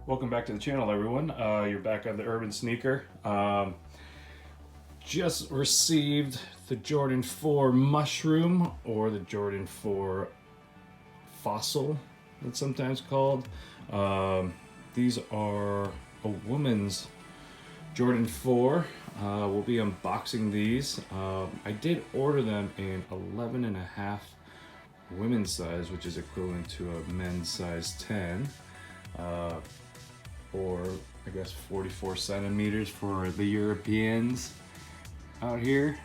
Welcome back to the channel, everyone. You're back on the Urban Sneaker. Just received the Jordan 4 Mushroom, or the Jordan 4 Fossil, it's sometimes called. These are a woman's Jordan 4. We'll be unboxing these. I did order them in 11.5 women's size, which is equivalent to a men's size 10. Or I guess 44 centimeters for the Europeans out here.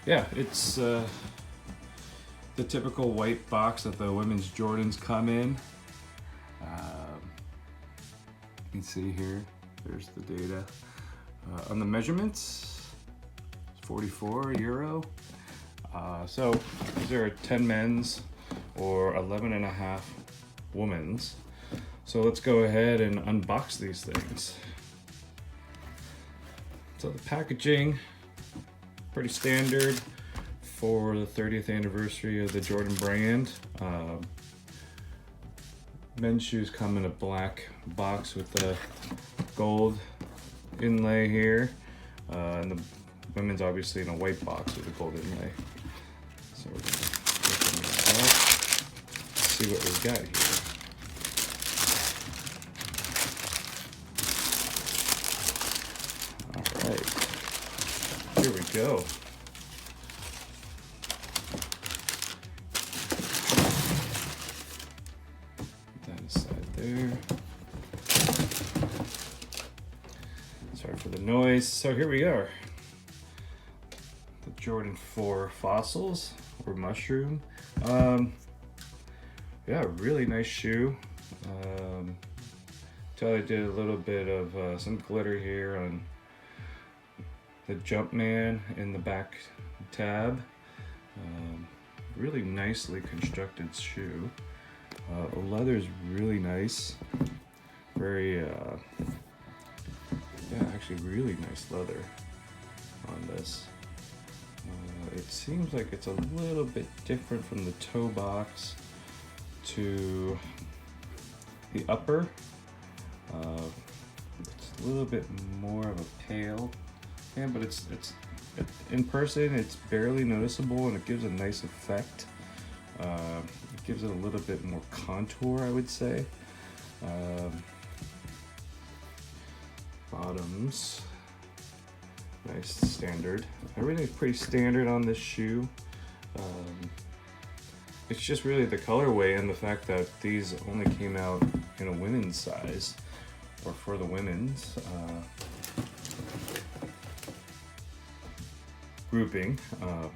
Yeah, it's the typical white box that the women's Jordans come in. You can see here, there's the data. On the measurements, 44 euro. So these are 10 men's or 11.5 women's. So let's go ahead and unbox these things. So the packaging, pretty standard for the 30th anniversary of the Jordan brand. Men's shoes come in a black box with the gold inlay here. And the women's obviously in a white box with a gold inlay. So we're gonna open this up, see what we've got here. Here we go. Put that aside there. Sorry for the noise. So here we are. The Jordan 4 Fossils or Mushroom. Yeah, really nice shoe. I did a little bit of some glitter here on the Jumpman in the back tab. Really nicely constructed shoe. The leather is really nice. Very, yeah, actually really nice leather on this. It seems like it's a little bit different from the toe box to the upper. It's a little bit more of a pale. Yeah, but it's in person it's barely noticeable, and it gives a nice effect. It gives it a little bit more contour, I would say. Bottoms, nice standard. Everything's pretty standard on this shoe. It's just really the colorway and the fact that these only came out in a women's size, or for the women's. Grouping. I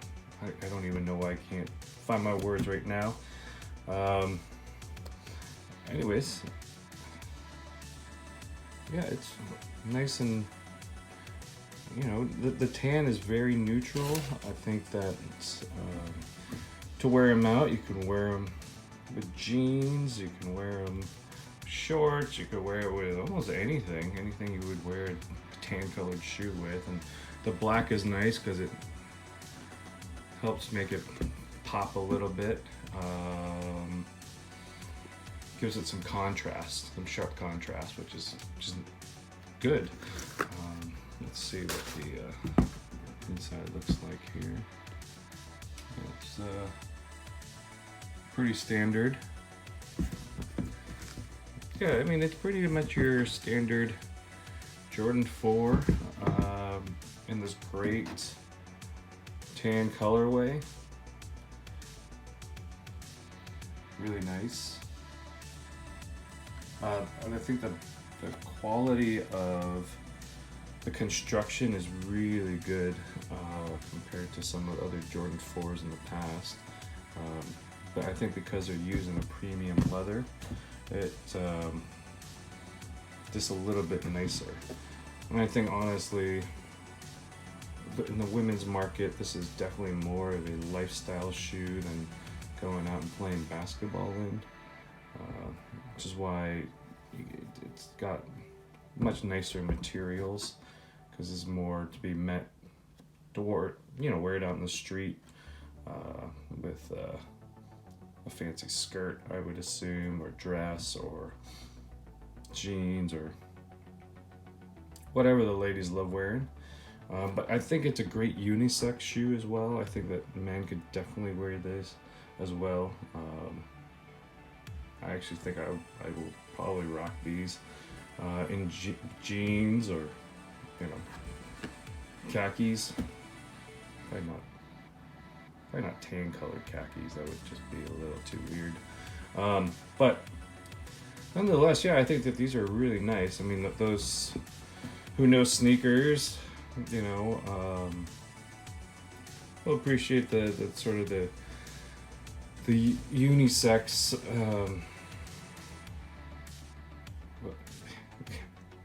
don't even know why I can't find my words right now. Anyways, yeah, it's nice, and you know, the tan is very neutral. I think that it's, to wear them out, you can wear them with jeans, you can wear them shorts, you could wear it with almost anything you would wear a tan colored shoe with. And the black is nice because it helps make it pop a little bit. Gives it some contrast, some sharp contrast, which is good. Let's see what the inside looks like here. It's pretty standard. Yeah, I mean, it's pretty much your standard Jordan 4 in this great tan colorway. Really nice. And I think that the quality of the construction is really good compared to some of the other Jordan 4s in the past. But I think because they're using a premium leather, it's just a little bit nicer. And I think honestly, in the women's market, this is definitely more of a lifestyle shoe than going out and playing basketball in, which is why it's got much nicer materials, because it's more to be meant to wear, you know, wear it out in the street with a fancy skirt, I would assume, or dress, or jeans, or whatever the ladies love wearing. But I think it's a great unisex shoe as well. I think that men could definitely wear this as well. I actually think I will probably rock these in jeans, or, you know, khakis. Probably not tan colored khakis. That would just be a little too weird. But nonetheless, yeah, I think that these are really nice. I mean, those who know sneakers, you know, will appreciate the sort of the unisex.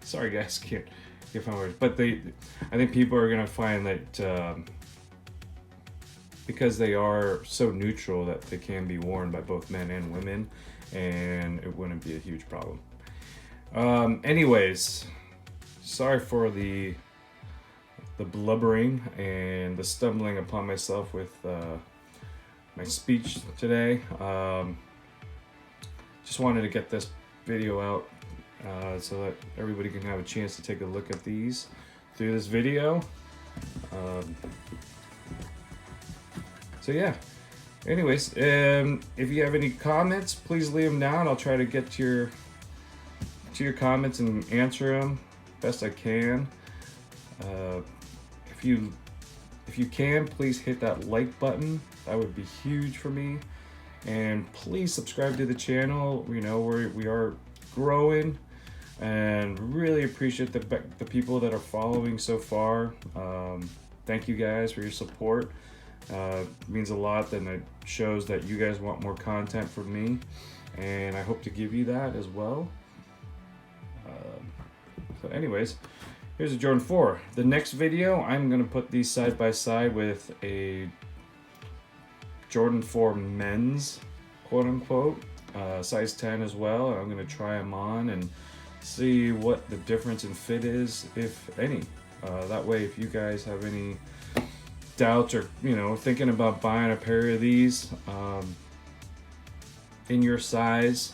Sorry, guys, can't find words. But I think people are gonna find that because they are so neutral, that they can be worn by both men and women, and it wouldn't be a huge problem. Anyways, sorry for the blubbering and the stumbling upon myself with my speech today. Just wanted to get this video out so that everybody can have a chance to take a look at these through this video. So yeah, anyways, if you have any comments, please leave them down. I'll try to get to your comments and answer them best I can. If you can, please hit that like button. That would be huge for me. And please subscribe to the channel. You know, we are growing, and really appreciate the people that are following so far. Thank you guys for your support. It means a lot, and it shows that you guys want more content from me, and I hope to give you that as well. So anyways, here's a Jordan 4. The next video, I'm going to put these side by side with a Jordan 4 men's, quote unquote, size 10 as well. I'm going to try them on and see what the difference in fit is, if any. That way, if you guys have any doubts, or, you know, thinking about buying a pair of these in your size,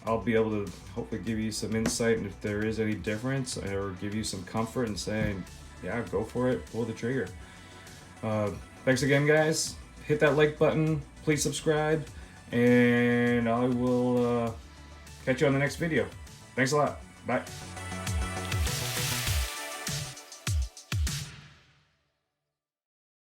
I'll be able to hopefully give you some insight, and if there is any difference, or give you some comfort in saying, yeah, go for it, pull the trigger. Thanks again, guys. Hit that like button, please subscribe, and I will catch you on the next video. Thanks a lot. Bye.